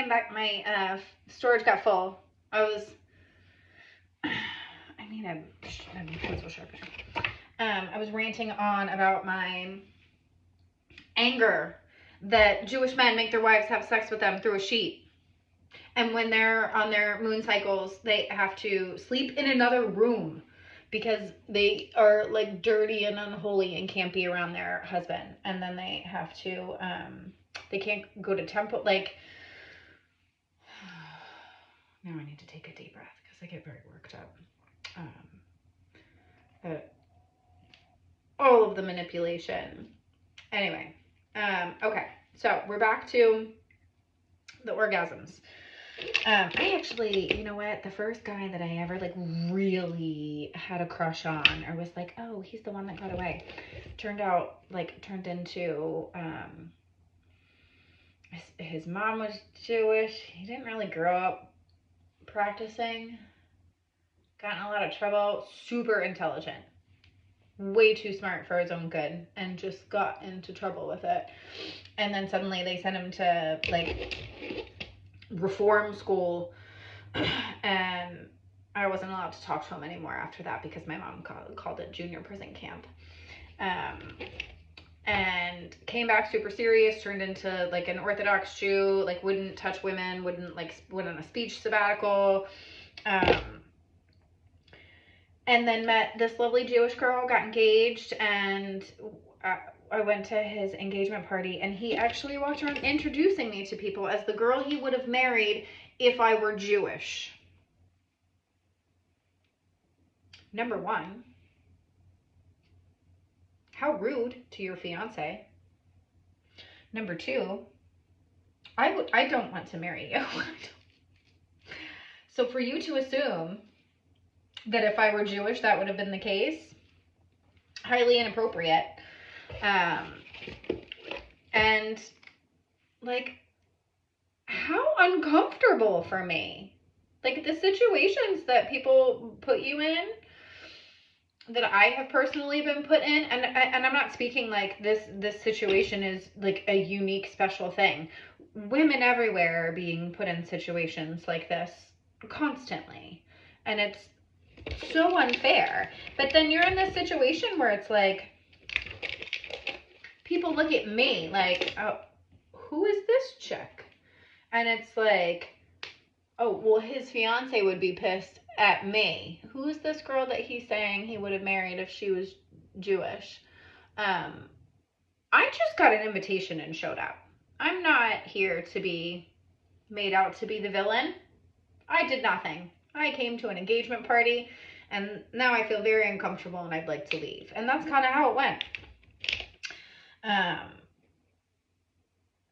my storage got full. I need a pencil sharpener. I was ranting on about my anger that Jewish men make their wives have sex with them through a sheet. And when they're on their moon cycles, they have to sleep in another room because they are like dirty and unholy and can't be around their husband. And then they have to, they can't go to temple. Like, now I need to take a deep breath because I get very worked up. All of the manipulation. Anyway, okay, so we're back to the orgasms. I actually, you know what, the first guy that I ever like really had a crush on or was like, oh, he's the one that got away, turned into his mom was Jewish. He didn't really grow up practicing, got in a lot of trouble, super intelligent, way too smart for his own good, and just got into trouble with it. And then suddenly they sent him to like reform school, and I wasn't allowed to talk to him anymore after that because my mom called it junior prison camp. And came back super serious, turned into like an Orthodox Jew, like wouldn't touch women, went on a speech sabbatical, and then met this lovely Jewish girl, got engaged, and I went to his engagement party, and he actually walked around introducing me to people as the girl he would have married if I were Jewish. Number one, how rude to your fiance. Number two, I don't want to marry you. So for you to assume that if I were Jewish, that would have been the case, highly inappropriate. And like, how uncomfortable for me. Like the situations that people put you in, that I have personally been put in, and I'm not speaking like this situation is like a unique special thing. Women everywhere are being put in situations like this constantly, and it's so unfair. But then you're in this situation where it's like people look at me like, oh, who is this chick? And it's like, oh, well, his fiance would be pissed at me. Who's this girl that he's saying he would have married if she was Jewish? I just got an invitation and showed up. I'm not here to be made out to be the villain. I did nothing. I came to an engagement party, and now I feel very uncomfortable and I'd like to leave. And that's kind of how it went.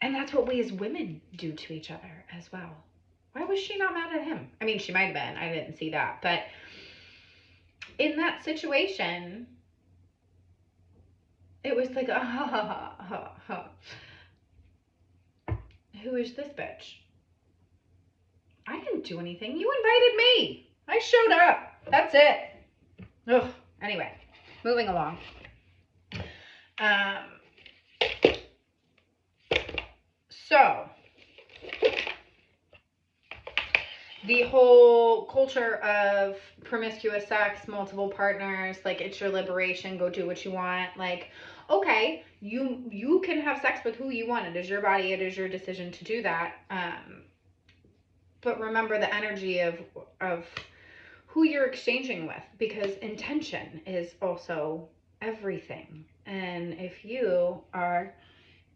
And that's what we as women do to each other as well. Why was she not mad at him? I mean, she might have been. I didn't see that. But in that situation, it was like, who is this bitch? I didn't do anything. You invited me. I showed up. That's it. Ugh. Anyway, moving along. So, the whole culture of promiscuous sex, multiple partners, like it's your liberation, go do what you want. Like, okay, you can have sex with who you want. It is your body. It is your decision to do that. But remember the energy of who you're exchanging with, because intention is also everything. And if you are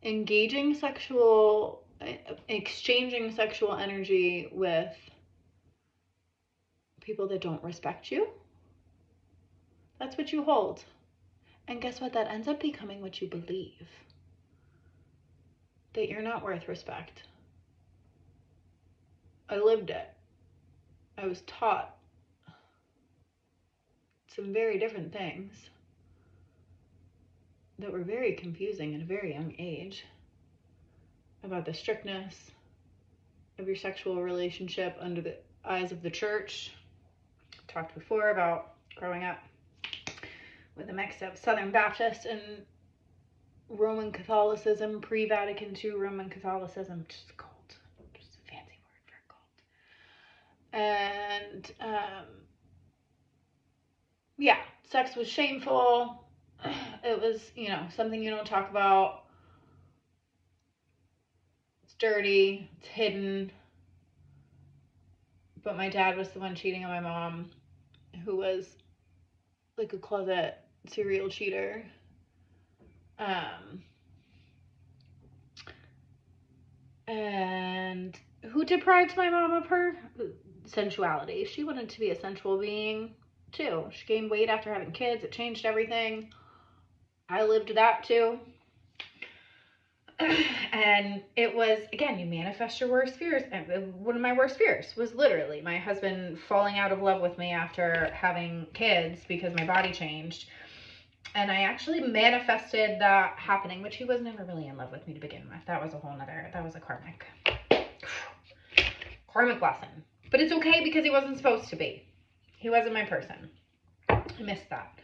exchanging sexual energy with people that don't respect you, that's what you hold. And guess what? That ends up becoming what you believe. That you're not worth respect. I lived it. I was taught some very different things that were very confusing at a very young age about the strictness of your sexual relationship under the eyes of the church. I talked before about growing up with a mix of Southern Baptist and Roman Catholicism, pre-Vatican II Roman Catholicism, just cult, just a fancy And yeah, sex was shameful. It was, you know, something you don't talk about. It's dirty, it's hidden. But my dad was the one cheating on my mom, who was like a closet serial cheater. And who deprived my mom of her sensuality? She wanted to be a sensual being too. She gained weight after having kids. It changed everything. I lived that too. And it was, again, you manifest your worst fears. And one of my worst fears was literally my husband falling out of love with me after having kids because my body changed. And I actually manifested that happening, which he was never really in love with me to begin with. That was a whole nother, that was a karmic lesson. But it's okay because he wasn't supposed to be. He wasn't my person. I missed that.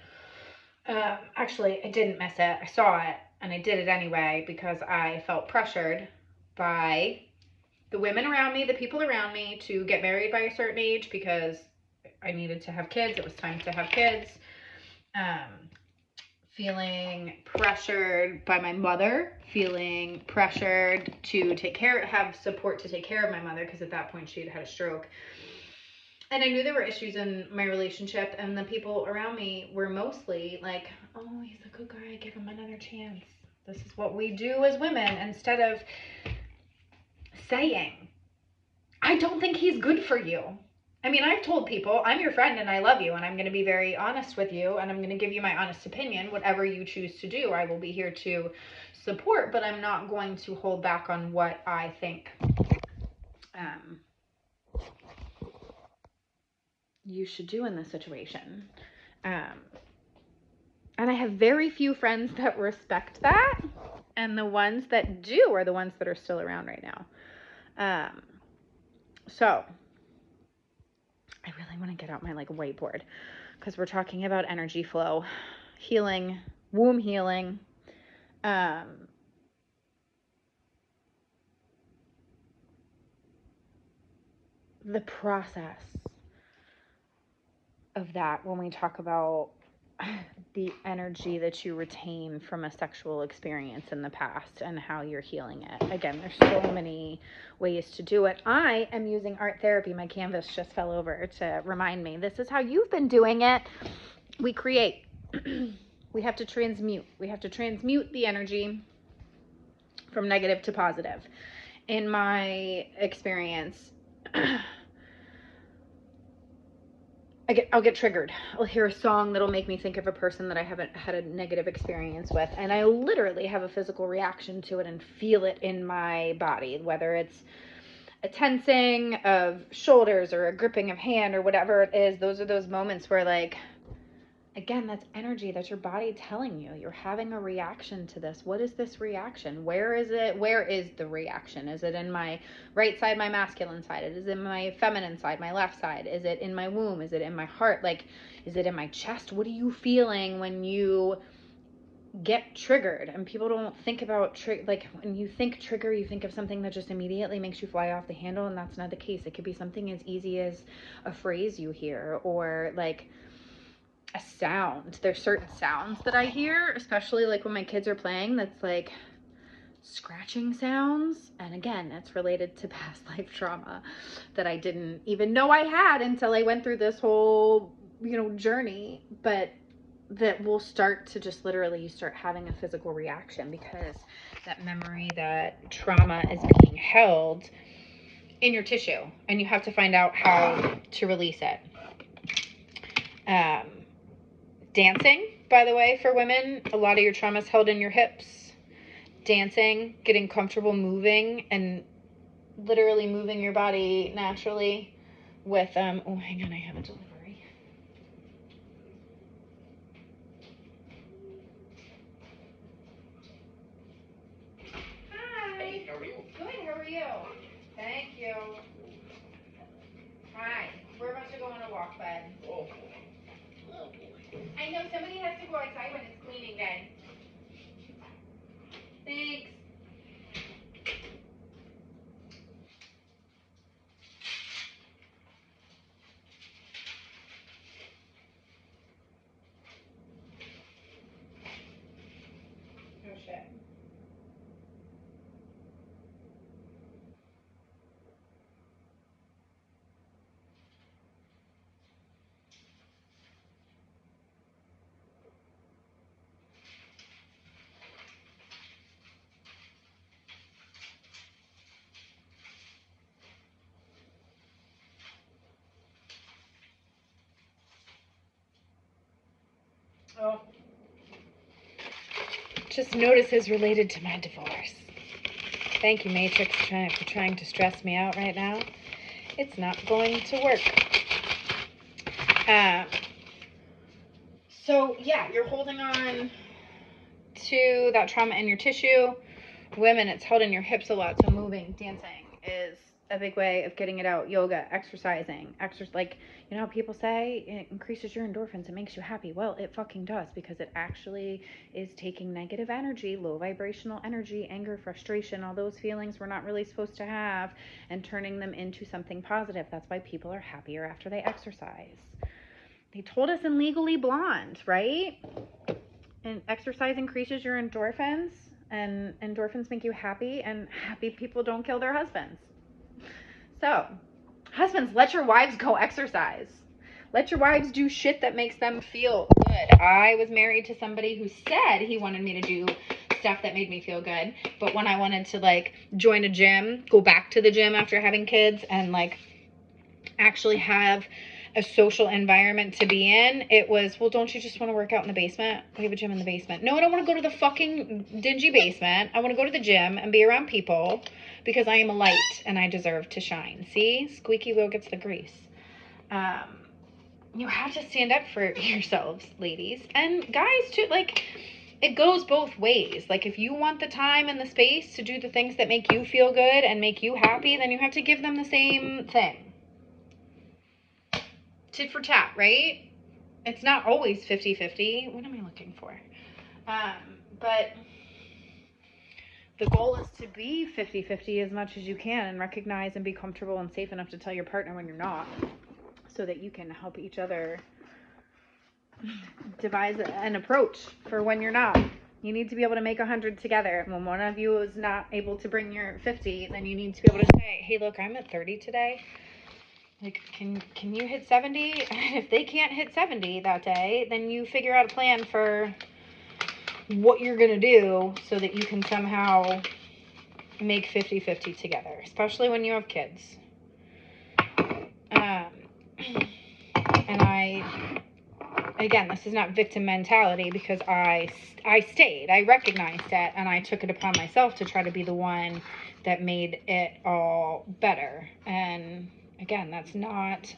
Actually, I didn't miss it. I saw it and I did it anyway because I felt pressured by the women around me, the people around me, to get married by a certain age because I needed to have kids. It was time to have kids. Feeling pressured by my mother, feeling pressured to have support to take care of my mother because at that point she had had a stroke. And I knew there were issues in my relationship, and the people around me were mostly like, oh, he's a good guy, give him another chance. This is what we do as women, instead of saying, I don't think he's good for you. I mean, I've told people, I'm your friend and I love you and I'm going to be very honest with you and I'm going to give you my honest opinion. Whatever you choose to do, I will be here to support, but I'm not going to hold back on what I think you should do in this situation. And I have very few friends that respect that. And the ones that do are the ones that are still around right now. So I really want to get out my whiteboard because we're talking about energy flow, healing, womb healing. The process of that when we talk about the energy that you retain from a sexual experience in the past and how you're healing it. Again, there's so many ways to do it. I am using art therapy. My canvas just fell over to remind me. This is how you've been doing it. We create. We have to transmute. We have to transmute the energy from negative to positive. In my experience, I'll get triggered. I'll hear a song that'll make me think of a person that I haven't had a negative experience with. And I literally have a physical reaction to it and feel it in my body, whether it's a tensing of shoulders or a gripping of hand or whatever it is. Those are those moments where, again, that's energy. That's your body telling you you're having a reaction to this. What is this reaction? Where is it? Where is the reaction? Is it in my right side, my masculine side? Is it in my feminine side, my left side? Is it in my womb? Is it in my heart? Is it in my chest? What are you feeling when you get triggered? And people don't think about when you think trigger, you think of something that just immediately makes you fly off the handle, and that's not the case. It could be something as easy as a phrase you hear or a sound. There's certain sounds that I hear, especially when my kids are playing, that's scratching sounds. And again, that's related to past life trauma that I didn't even know I had until I went through this whole, journey. But that will start to just literally start having a physical reaction because that memory, that trauma is being held in your tissue and you have to find out how to release it. Dancing, by the way, for women, a lot of your trauma is held in your hips. Dancing, getting comfortable moving and literally moving your body naturally with, oh, hang on, I have a delivery. Hi. Hey, how are you? Good, how are you? Thank you. Hi. We're about to go on a walk, bud. Oh. I know somebody has to go outside when it's cleaning day. Thanks. Oh. Just notice is related to my divorce. Thank you, Matrix, for trying to stress me out right now. It's not going to work. So, yeah, you're holding on to that trauma in your tissue. Women, it's held in your hips a lot, so moving, dancing is a big way of getting it out. Yoga, exercising, like, you know how people say it increases your endorphins, it makes you happy. Well, it fucking does, because it actually is taking negative energy, low vibrational energy, anger, frustration, all those feelings we're not really supposed to have, and turning them into something positive. That's why people are happier after they exercise. They told us in Legally Blonde, right? And exercise increases your endorphins, and endorphins make you happy, and happy people don't kill their husbands. So, husbands, let your wives go exercise. Let your wives do shit that makes them feel good. I was married to somebody who said he wanted me to do stuff that made me feel good, but when I wanted to, like, join a gym, go back to the gym after having kids, and, like, actually have a social environment to be in, it was, well, don't you just want to work out in the basement? We have a gym in the basement. No, I don't want to go to the fucking dingy basement. I want to go to the gym and be around people because I am a light and I deserve to shine. See? Squeaky wheel gets the grease. You have to stand up for yourselves, ladies. And guys, too. Like, it goes both ways. Like, if you want the time and the space to do the things that make you feel good and make you happy, then you have to give them the same thing. Tit for tat, right? It's not always 50-50. What am I looking for? But the goal is to be 50-50 as much as you can, and recognize and be comfortable and safe enough to tell your partner when you're not, so that you can help each other devise an approach for when you're not. You need to be able to make 100 together. When one of you is not able to bring your 50, then you need to be able to say, hey, look, I'm at 30 today. Like, can you hit 70? And if they can't hit 70 that day, then you figure out a plan for what you're going to do so that you can somehow make 50-50 together, especially when you have kids. And again, this is not victim mentality, because I stayed, I recognized it, and I took it upon myself to try to be the one that made it all better. And again, that's not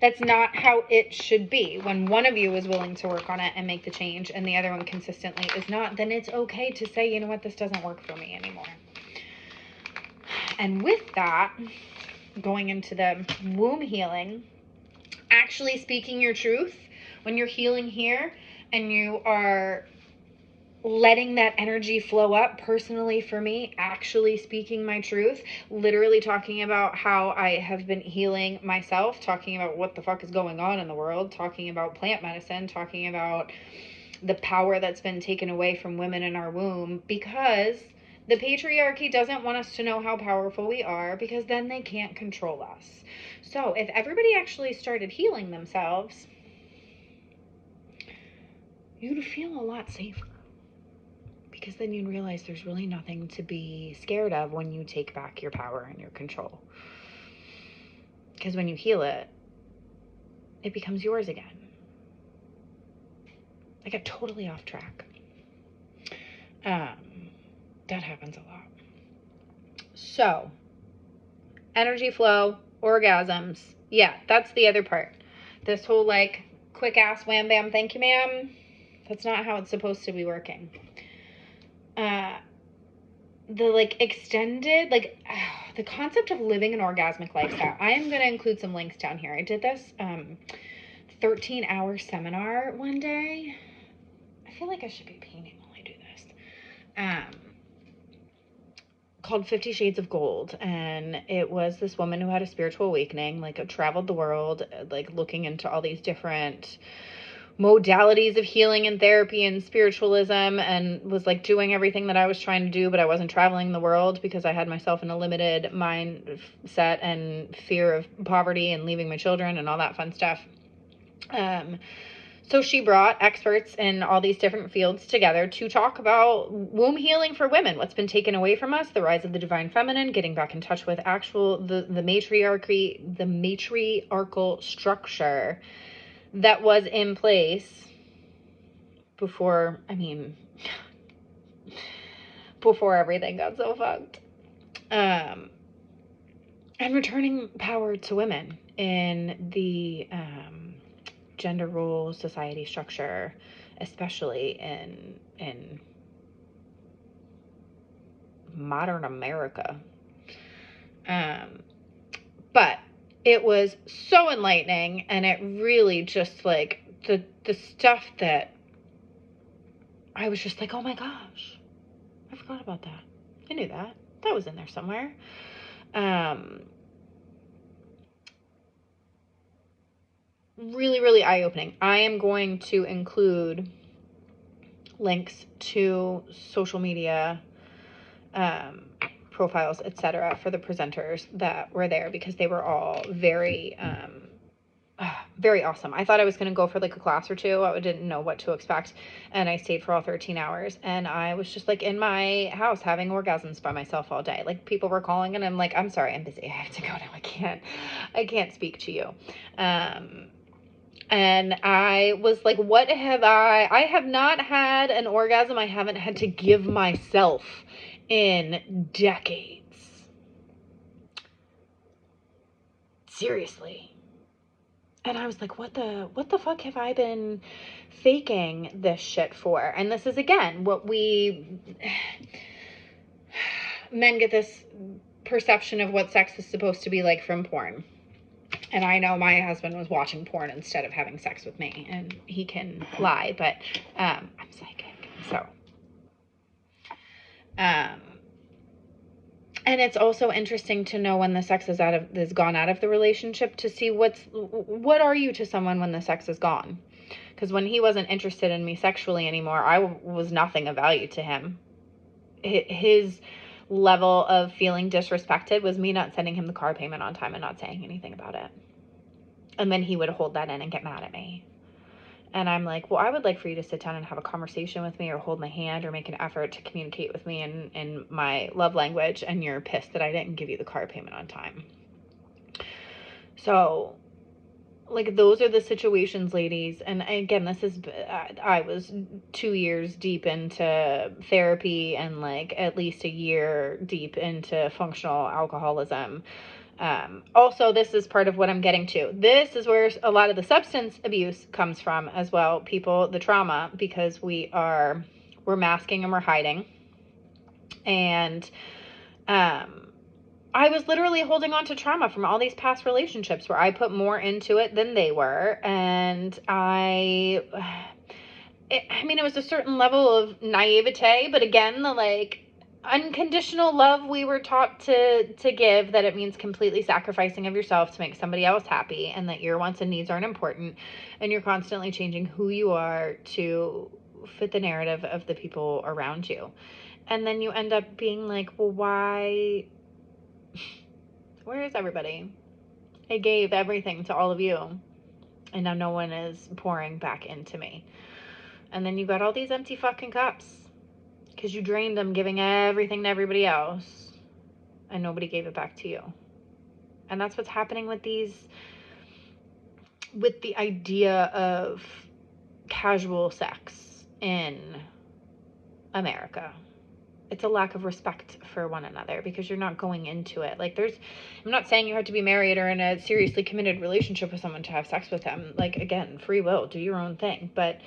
that's not how it should be. When one of you is willing to work on it and make the change, and the other one consistently is not, then it's okay to say, you know what, this doesn't work for me anymore. And with that, going into the womb healing, actually speaking your truth, when you're healing here and you are letting that energy flow up, personally for me, actually speaking my truth, literally talking about how I have been healing myself, talking about what the fuck is going on in the world, talking about plant medicine, talking about the power that's been taken away from women in our womb, because the patriarchy doesn't want us to know how powerful we are, because then they can't control us. So if everybody actually started healing themselves, you'd feel a lot safer, because then you'd realize there's really nothing to be scared of when you take back your power and your control. Because when you heal it, it becomes yours again. I got totally off track. That happens a lot. So, energy flow, orgasms. Yeah, that's the other part. This whole, like, quick ass wham bam thank you ma'am, that's not how it's supposed to be working. The, like, extended, like, the concept of living an orgasmic lifestyle. I am going to include some links down here. I did this 13-hour seminar one day. I feel like I should be painting while I do this. Called 50 Shades of Gold, and it was this woman who had a spiritual awakening, like, traveled the world, like, looking into all these different modalities of healing and therapy and spiritualism, and was, like, doing everything that I was trying to do, but I wasn't traveling the world because I had myself in a limited mindset and fear of poverty and leaving my children and all that fun stuff. So she brought experts in all these different fields together to talk about womb healing for women, what's been taken away from us, the rise of the divine feminine, getting back in touch with the matriarchy, the matriarchal structure that was in place before everything got so fucked. And returning power to women in the gender role society structure, especially in modern America. But it was so enlightening, and it really just like the stuff that I was just like, oh my gosh, I forgot about that. I knew that was in there somewhere. Really, really eye-opening. I am going to include links to social media profiles, etc., for the presenters that were there, because they were all very very awesome. I thought I was going to go for like a class or two. I didn't know what to expect, and I stayed for all 13 hours, and I was just like in my house having orgasms by myself all day. Like, people were calling, and I'm like, I'm sorry, I'm busy, I have to go now, I can't speak to you. And I was like, what have I have not had an orgasm I haven't had to give myself in decades. Seriously. And I was like, what the fuck have I been faking this shit for? And this is, again, what men get this perception of what sex is supposed to be like from porn. And I know my husband was watching porn instead of having sex with me, and he can lie, but I'm psychic, so. And it's also interesting to know when the sex is gone out of the relationship, to see what are you to someone when the sex is gone? Because when he wasn't interested in me sexually anymore, I was nothing of value to him. His level of feeling disrespected was me not sending him the car payment on time and not saying anything about it. And then he would hold that in and get mad at me. And I'm like, well, I would like for you to sit down and have a conversation with me, or hold my hand, or make an effort to communicate with me in my love language, and you're pissed that I didn't give you the car payment on time. So, like, those are the situations, ladies. And again, I was 2 years deep into therapy, and like at least a year deep into functional alcoholism. Also, this is part of what I'm getting to. This is where a lot of the substance abuse comes from as well, people, the trauma, because we're masking and we're hiding. And I was literally holding on to trauma from all these past relationships where I put more into it than they were. And it was a certain level of naivete, but again, the like unconditional love we were taught to give, that it means completely sacrificing of yourself to make somebody else happy, and that your wants and needs aren't important, and you're constantly changing who you are to fit the narrative of the people around you. And then you end up being like, well, why? Where is everybody? I gave everything to all of you, and now no one is pouring back into me. And then you got all these empty fucking cups because you drained them, giving everything to everybody else, and nobody gave it back to you. And that's what's happening with the idea of casual sex in America. It's a lack of respect for one another, because you're not going into it. Like, I'm not saying you have to be married or in a seriously committed relationship with someone to have sex with them. Like, again, free will, do your own thing. But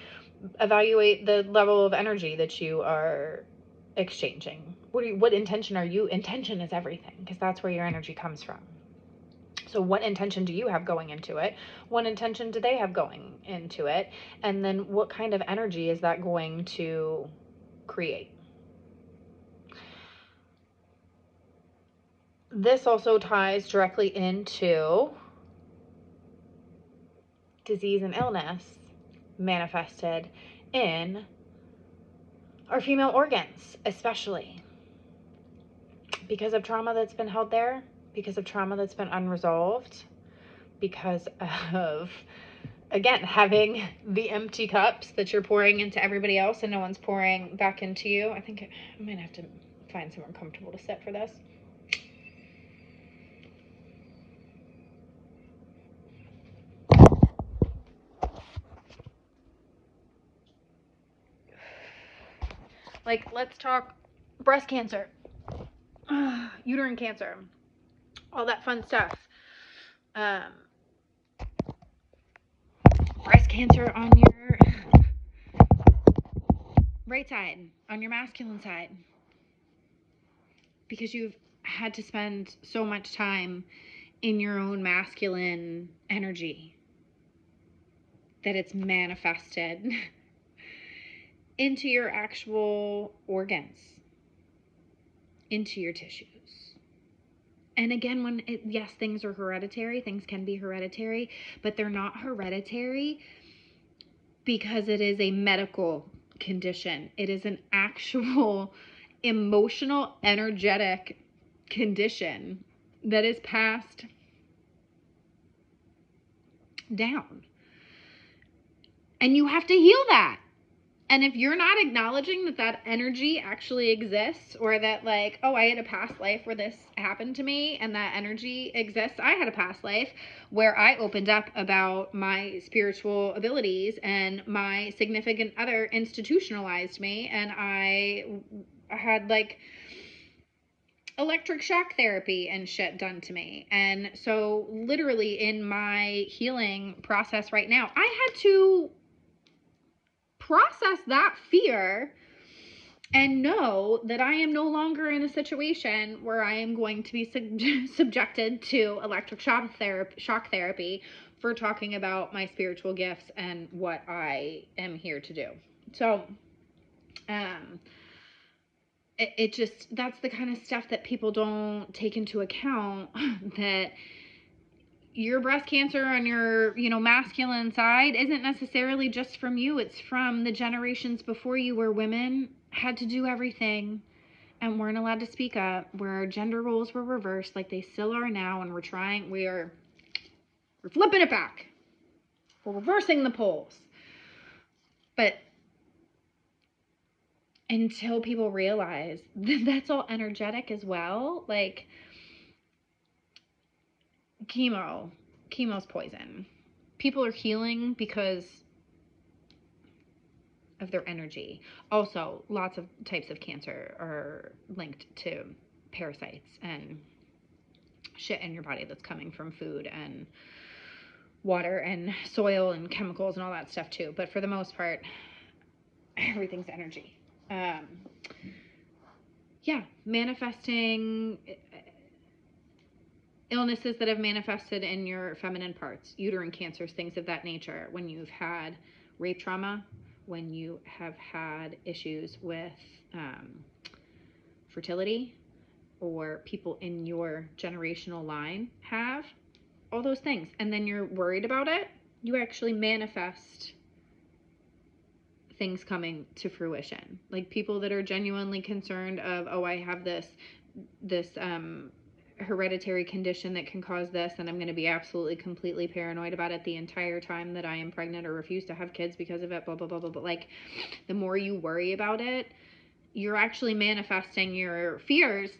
evaluate the level of energy that you are exchanging. What intention are you? Intention is everything, because that's where your energy comes from. So what intention do you have going into it? What intention do they have going into it? And then what kind of energy is that going to create? This also ties directly into disease and illness manifested in our female organs, especially because of trauma that's been held there, because of trauma that's been unresolved, because of, again, having the empty cups that you're pouring into everybody else and no one's pouring back into you. I think I might have to find somewhere comfortable to sit for this. Like, let's talk breast cancer, uterine cancer, all that fun stuff. Breast cancer on your right side, on your masculine side, because you've had to spend so much time in your own masculine energy that it's manifested into your actual organs, into your tissues. And again, yes, things are hereditary, things can be hereditary, but they're not hereditary because it is a medical condition. It is an actual emotional, energetic condition that is passed down. And you have to heal that. And if you're not acknowledging that that energy actually exists, or that like, oh, I had a past life where this happened to me and that energy exists. I had a past life where I opened up about my spiritual abilities and my significant other institutionalized me, and I had like electric shock therapy and shit done to me. And so literally in my healing process right now, I had to process that fear and know that I am no longer in a situation where I am going to be subjected to electric shock therapy for talking about my spiritual gifts and what I am here to do. So, it just, that's the kind of stuff that people don't take into account, that your breast cancer on your, masculine side isn't necessarily just from you. It's from the generations before you, where women had to do everything and weren't allowed to speak up, where gender roles were reversed like they still are now, and we're flipping it back. We're reversing the poles. But until people realize that that's all energetic as well, like chemo's poison. People are healing because of their energy. Also, lots of types of cancer are linked to parasites and shit in your body that's coming from food and water and soil and chemicals and all that stuff too. But for the most part, everything's energy. Manifesting illnesses that have manifested in your feminine parts, uterine cancers, things of that nature, when you've had rape trauma, when you have had issues with fertility, or people in your generational line have, all those things, and then you're worried about it, you actually manifest things coming to fruition. Like people that are genuinely concerned of, oh, I have this hereditary condition that can cause this, and I'm going to be absolutely completely paranoid about it the entire time that I am pregnant, or refuse to have kids because of it, blah blah blah blah blah. Like, the more you worry about it, you're actually manifesting your fears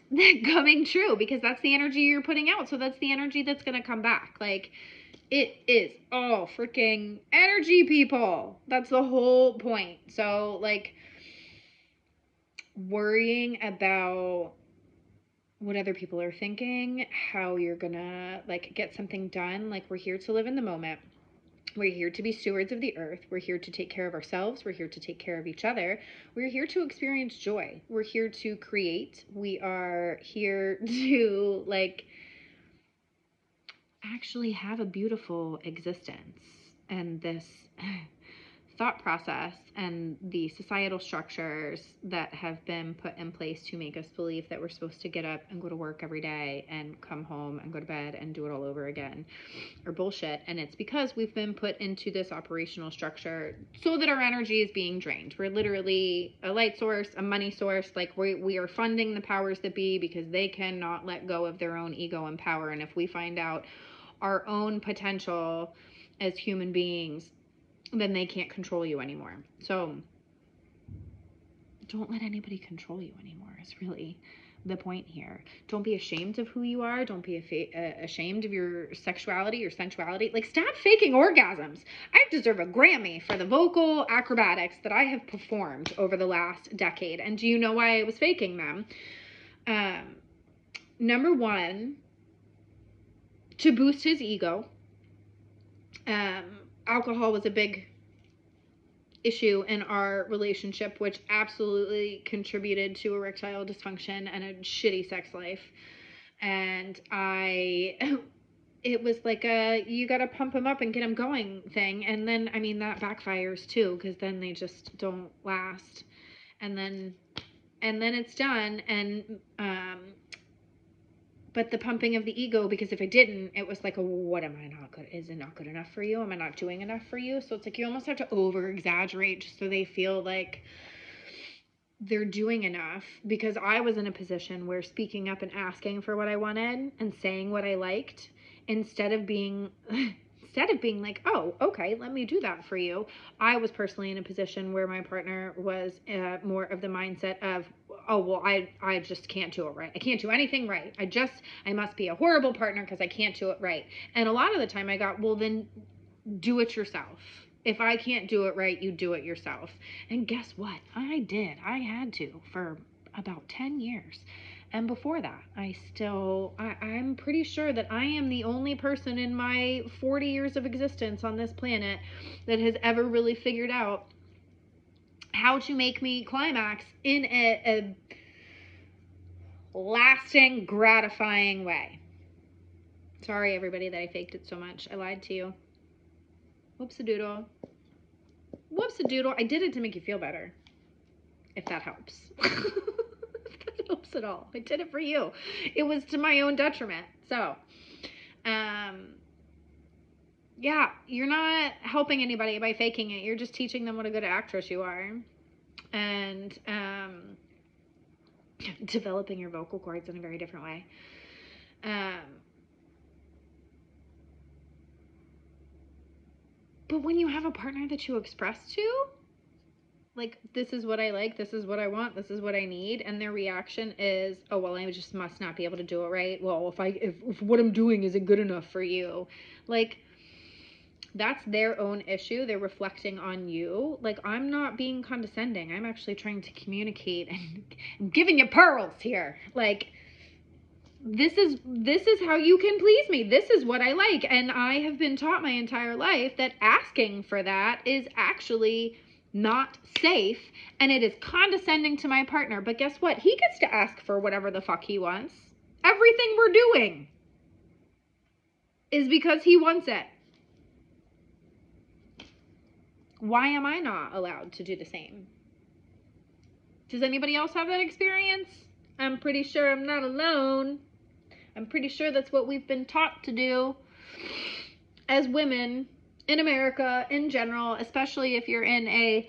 coming true, because that's the energy you're putting out. So that's the energy that's going to come back. Like, it is all freaking energy, people. That's the whole point. So, like, worrying about what other people are thinking, how you're gonna, like, get something done. Like, we're here to live in the moment. We're here to be stewards of the earth. We're here to take care of ourselves. We're here to take care of each other. We're here to experience joy. We're here to create. We are here to, like, actually have a beautiful existence. And this thought process and the societal structures that have been put in place to make us believe that we're supposed to get up and go to work every day and come home and go to bed and do it all over again are bullshit. And it's because we've been put into this operational structure so that our energy is being drained. We're literally a light source, a money source. Like, we are funding the powers that be because they cannot let go of their own ego and power. And if we find out our own potential as human beings, then they can't control you anymore. So don't let anybody control you anymore is really the point here. Don't be ashamed of who you are. Don't be ashamed of your sexuality, your sensuality. Like, stop faking orgasms. I deserve a Grammy for the vocal acrobatics that I have performed over the last decade. And do you know why I was faking them? Number one, to boost his ego. Alcohol was a big issue in our relationship, which absolutely contributed to erectile dysfunction and a shitty sex life. And it was like you gotta pump them up and get them going thing. And then, I mean, that backfires too, because then they just don't last. And then it's done. And, but the pumping of the ego, because if I didn't, it was like, what am I not good? Is it not good enough for you? Am I not doing enough for you? So it's like you almost have to over exaggerate just so they feel like they're doing enough. Because I was in a position where speaking up and asking for what I wanted and saying what I liked, instead of being like, oh, okay, let me do that for you, I was personally in a position where my partner was more of the mindset of, oh, well, I just can't do it right. I can't do anything right. I must be a horrible partner because I can't do it right. And a lot of the time I got, well, then do it yourself. If I can't do it right, you do it yourself. And guess what? I did. I had to for about 10 years. And before that, I'm pretty sure that I am the only person in my 40 years of existence on this planet that has ever really figured out how to make me climax in a lasting, gratifying way. Sorry, everybody, that I faked it so much. I lied to you. Whoops-a-doodle. Whoops-a-doodle. I did it to make you feel better. If that helps. If that helps at all. I did it for you. It was to my own detriment. So, yeah, you're not helping anybody by faking it. You're just teaching them what a good actress you are. And developing your vocal cords in a very different way. But when you have a partner that you express to, like, this is what I like, this is what I want, this is what I need, and their reaction is, oh, well, I just must not be able to do it right. Well, if what I'm doing isn't good enough for you, like, that's their own issue. They're reflecting on you. Like, I'm not being condescending. I'm actually trying to communicate, and I'm giving you pearls here. Like, this is how you can please me. This is what I like. And I have been taught my entire life that asking for that is actually not safe, and it is condescending to my partner. But guess what? He gets to ask for whatever the fuck he wants. Everything we're doing is because he wants it. Why am I not allowed to do the same? Does anybody else have that experience? I'm pretty sure I'm not alone. I'm pretty sure that's what we've been taught to do as women in America in general, especially if you're in a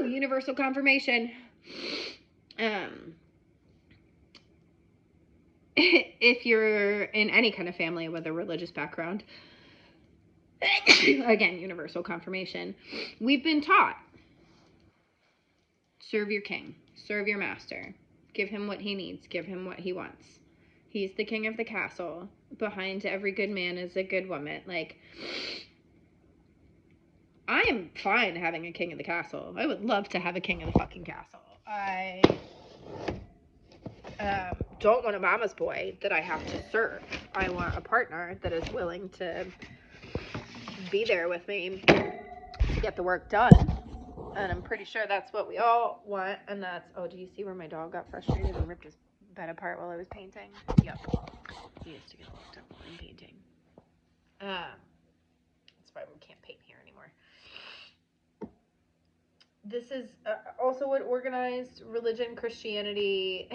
universal confirmation. If you're in any kind of family with a religious background, again, universal confirmation, we've been taught, serve your king, serve your master, give him what he needs, give him what he wants. He's the king of the castle. Behind every good man is a good woman. Like, I am fine having a king of the castle. I would love to have a king of the fucking castle. I don't want a mama's boy that I have to serve. I want a partner that is willing to be there with me to get the work done. And I'm pretty sure that's what we all want. And that's, oh, do you see where my dog got frustrated and ripped his bed apart while I was painting? Yep. He needs to get locked up while I'm painting. That's why we can't paint here anymore. This is also what organized religion, Christianity,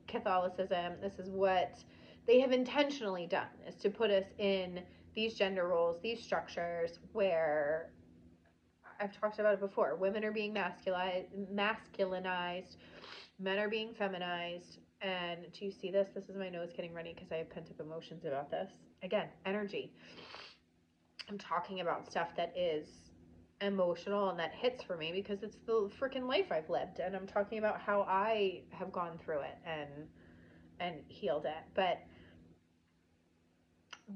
Catholicism, this is what they have intentionally done, is to put us in these gender roles, these structures where, I've talked about it before, women are being masculinized, men are being feminized. And do you see this? This is my nose getting runny because I have pent up emotions about this. Again, energy. I'm talking about stuff that is emotional and that hits for me because it's the freaking life I've lived, and I'm talking about how I have gone through it and healed it. But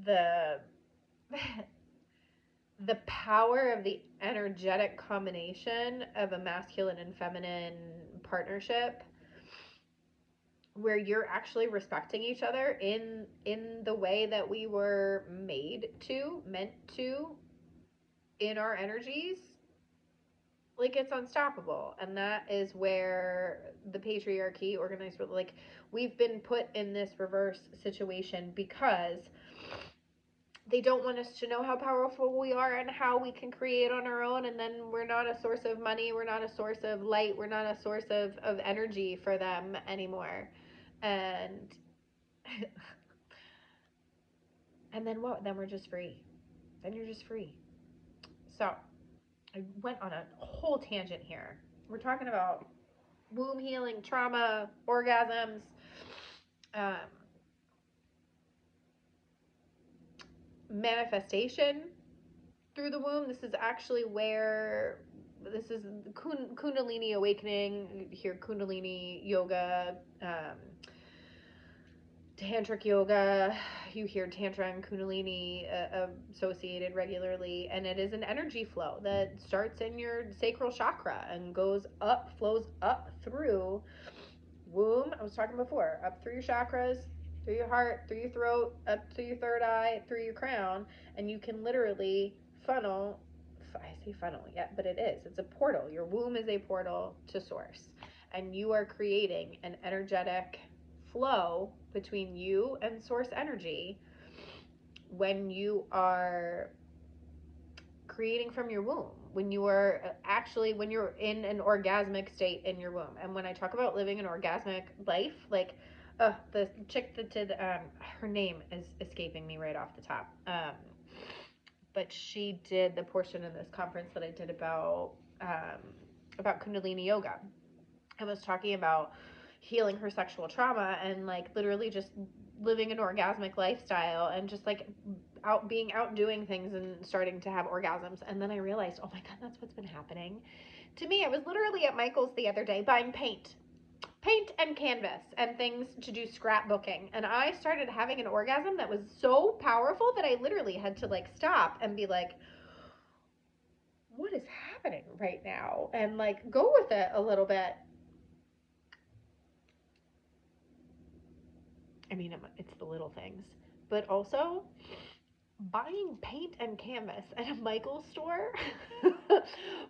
the the power of the energetic combination of a masculine and feminine partnership where you're actually respecting each other in the way that we were meant to in our energies, like it's unstoppable. And that is where the patriarchy, organized, like we've been put in this reverse situation because they don't want us to know how powerful we are and how we can create on our own, and then we're not a source of money, we're not a source of light, we're not a source of energy for them anymore. And and then what? Then we're just free. Then you're just free. So I went on a whole tangent here. We're talking about womb healing, trauma, orgasms, um, manifestation through the womb. This is actually where this is Kundalini awakening. You hear Kundalini yoga, tantric yoga. You hear tantra and Kundalini associated regularly, and it is an energy flow that starts in your sacral chakra and flows up through womb. I was talking before, up through your chakras, through your heart, through your throat, up to your third eye, through your crown, and you can literally funnel. I say funnel, yeah, but it is. It's a portal. Your womb is a portal to source, and you are creating an energetic flow between you and source energy when you are creating from your womb, when you're in an orgasmic state in your womb. And when I talk about living an orgasmic life, like the chick that did her name is escaping me right off the top, but she did the portion of this conference that I did about Kundalini yoga. I was talking about healing her sexual trauma and like literally just living an orgasmic lifestyle and just like being out doing things and starting to have orgasms. And then I realized, oh my God, that's what's been happening to me. I was literally at Michael's the other day buying paint and canvas and things to do scrapbooking, and I started having an orgasm that was so powerful that I literally had to like stop and be like, what is happening right now, and like go with it a little bit. I mean, it's the little things, but also buying paint and canvas at a Michael's store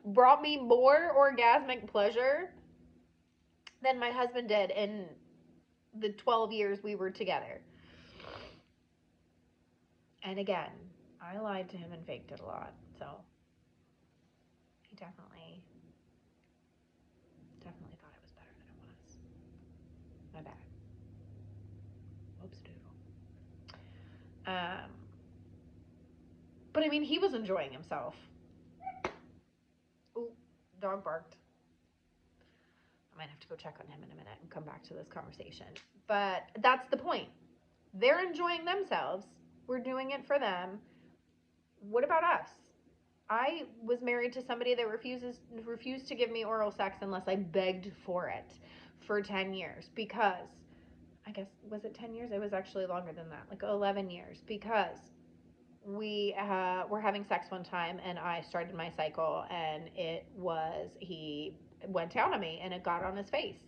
brought me more orgasmic pleasure than my husband did in the 12 years we were together. And again, I lied to him and faked it a lot, so he definitely thought it was better than it was. My bad. Whoops doodle. But I mean, he was enjoying himself. Ooh, dog barked. I might have to go check on him in a minute and come back to this conversation. But that's the point. They're enjoying themselves. We're doing it for them. What about us? I was married to somebody that refused to give me oral sex unless I begged for it for 10 years because, I guess, was it 10 years? It was actually longer than that, like 11 years, because we were having sex one time and I started my cycle and he went down on me and it got on his face.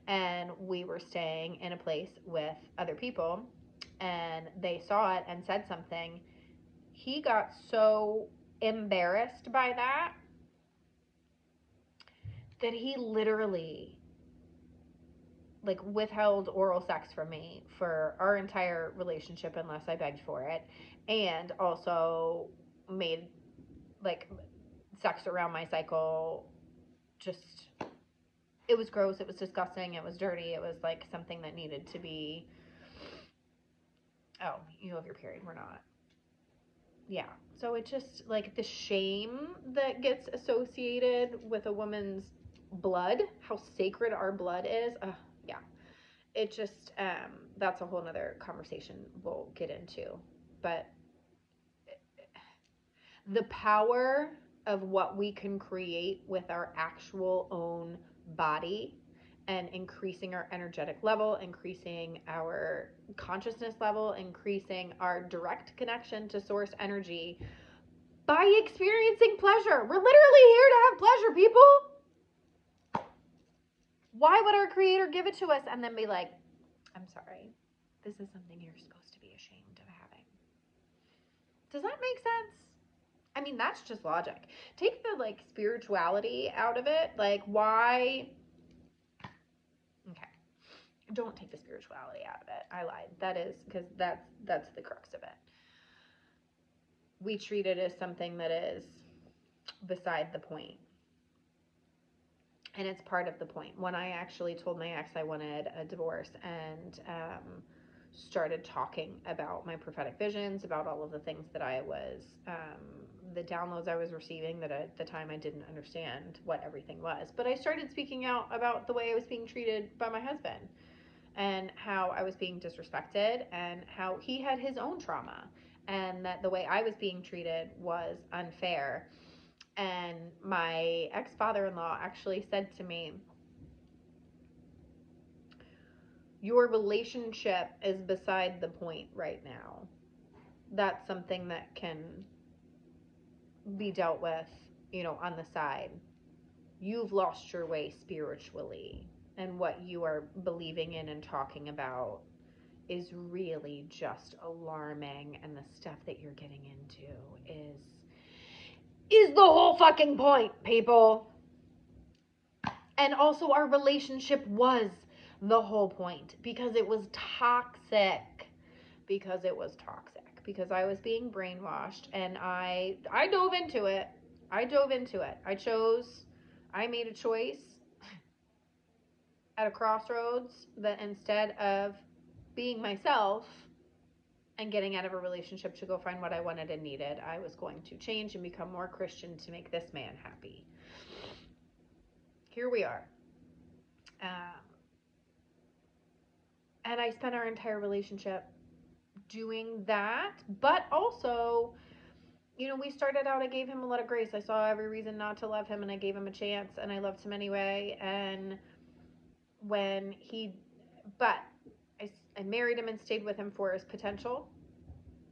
And we were staying in a place with other people and they saw it and said something. He got so embarrassed by that he literally like withheld oral sex from me for our entire relationship unless I begged for it, and also made like sex around my cycle just, it was gross, it was disgusting, it was dirty, it was like something that needed to be, oh, you have your period, we're not. Yeah. So it's just like the shame that gets associated with a woman's blood, how sacred our blood is. Yeah. It just, that's a whole nother conversation we'll get into. But the power of what we can create with our actual own body, and increasing our energetic level, increasing our consciousness level, increasing our direct connection to source energy by experiencing pleasure. We're literally here to have pleasure, people. Why would our creator give it to us and then be like, I'm sorry, this is something you're supposed to be ashamed of having? Does that make sense? I mean, that's just logic. Take the like spirituality out of it. Like, why? Okay. Don't take the spirituality out of it. I lied. That is because that's the crux of it. We treat it as something that is beside the point. And it's part of the point. When I actually told my ex I wanted a divorce and started talking about my prophetic visions, about all of the things that I was, the downloads I was receiving, that at the time I didn't understand what everything was. But I started speaking out about the way I was being treated by my husband, and how I was being disrespected, and how he had his own trauma, and that the way I was being treated was unfair. And my ex-father-in-law actually said to me, your relationship is beside the point right now. That's something that can be dealt with, on the side. You've lost your way spiritually, and what you are believing in and talking about is really just alarming, and the stuff that you're getting into is the whole fucking point, people. And also, our relationship was the whole point, because it was toxic. Because I was being brainwashed, and I dove into it. I made a choice at a crossroads that instead of being myself and getting out of a relationship to go find what I wanted and needed, I was going to change and become more Christian to make this man happy. Here we are. And I spent our entire relationship doing that, but also, we started out, I gave him a lot of grace. I saw every reason not to love him, and I gave him a chance, and I loved him anyway. And I married him and stayed with him for his potential.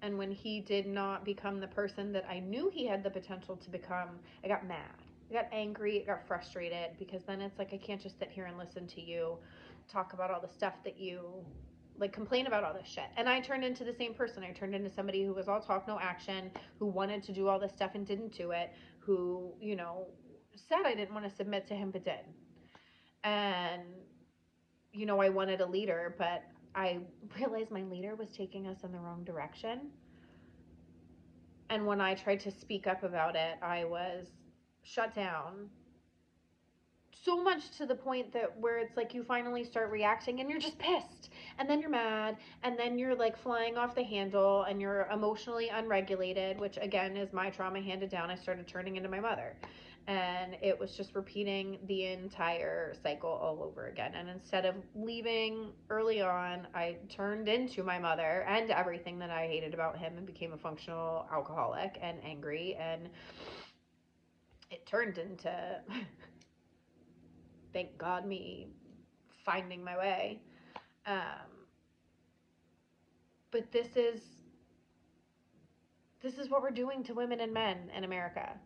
And when he did not become the person that I knew he had the potential to become, I got mad. I got angry. I got frustrated, because then it's like, I can't just sit here and listen to you talk about all the stuff that you complain about all this shit. And I turned into the same person. I turned into somebody who was all talk, no action, who wanted to do all this stuff and didn't do it, who, said I didn't want to submit to him but did. And, I wanted a leader, but I realized my leader was taking us in the wrong direction. And when I tried to speak up about it, I was shut down. So much to the point that where it's like you finally start reacting and you're just pissed, and then you're mad, and then you're like flying off the handle, and you're emotionally unregulated, which again is my trauma handed down. I started turning into my mother, and it was just repeating the entire cycle all over again. And instead of leaving early on, I turned into my mother and everything that I hated about him, and became a functional alcoholic and angry, and it turned into thank God, me finding my way. But this is what we're doing to women and men in America.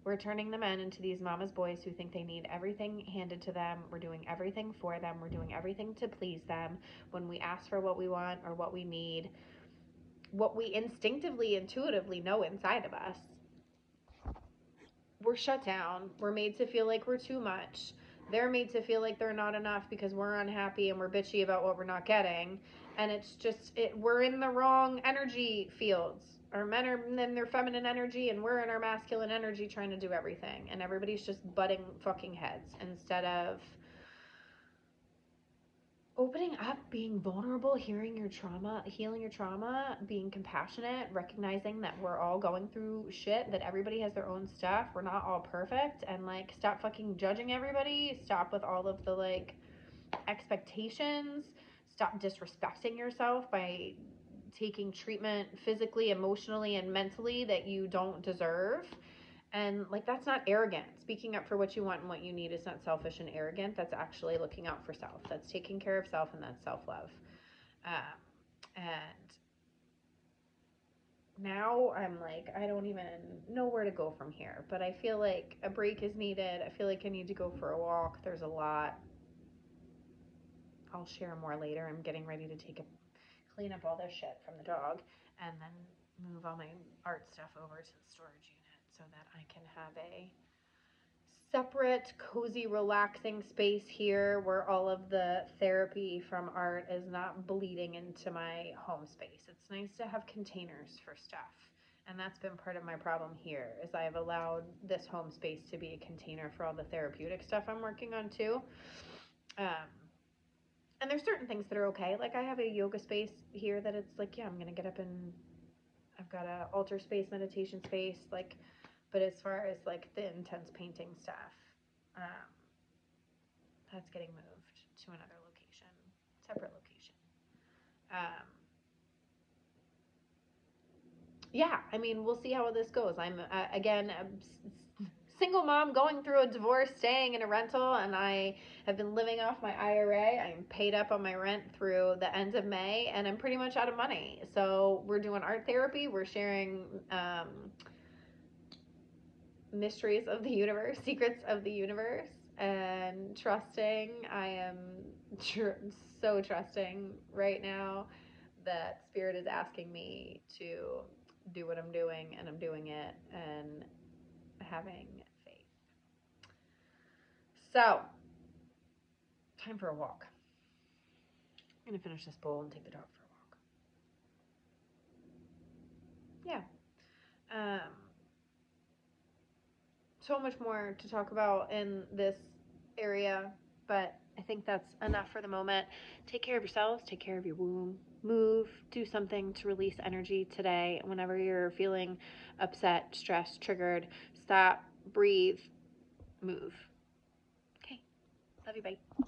We're turning the men into these mama's boys who think they need everything handed to them. We're doing everything for them. We're doing everything to please them. When we ask for what we want or what we need, what we instinctively, intuitively know inside of us, we're shut down. We're made to feel like we're too much. They're made to feel like they're not enough because we're unhappy and we're bitchy about what we're not getting. And it's just, we're in the wrong energy fields. Our men are in their feminine energy, and we're in our masculine energy trying to do everything. And everybody's just butting fucking heads instead of opening up, being vulnerable, healing your trauma, being compassionate, recognizing that we're all going through shit, that everybody has their own stuff. We're not all perfect, and stop fucking judging everybody. Stop with all of the expectations. Stop disrespecting yourself by taking treatment physically, emotionally, and mentally that you don't deserve. And like, that's not arrogant. Speaking up for what you want and what you need is not selfish and arrogant. That's actually looking out for self. That's taking care of self, and that's self-love. And now I'm like, I don't even know where to go from here. But I feel like a break is needed. I feel like I need to go for a walk. There's a lot. I'll share more later. I'm getting ready to clean up all this shit from the dog, and then move all my art stuff over to the storage unit so that I can have a separate, cozy, relaxing space here where all of the therapy from art is not bleeding into my home space. It's nice to have containers for stuff. And that's been part of my problem here is I have allowed this home space to be a container for all the therapeutic stuff I'm working on too. And there's certain things that are okay. Like I have a yoga space here that it's like, yeah, I'm gonna get up and I've got a altar space, meditation space, like, but as far as like the intense painting stuff, that's getting moved to another location, separate location. Yeah, I mean, we'll see how this goes. I'm again a single mom going through a divorce, staying in a rental, and I have been living off my IRA. I'm paid up on my rent through the end of May, and I'm pretty much out of money. So we're doing art therapy. We're sharing mysteries of the universe, secrets of the universe, and trusting. I am so trusting right now that Spirit is asking me to do what I'm doing, and I'm doing it, and having faith. So, time for a walk. I'm going to finish this bowl and take the dog for a walk. Yeah. So much more to talk about in this area, but I think that's enough for the moment. Take care of yourselves, take care of your womb, move, do something to release energy today. Whenever you're feeling upset, stressed, triggered, stop, breathe, move. Okay, love you, bye.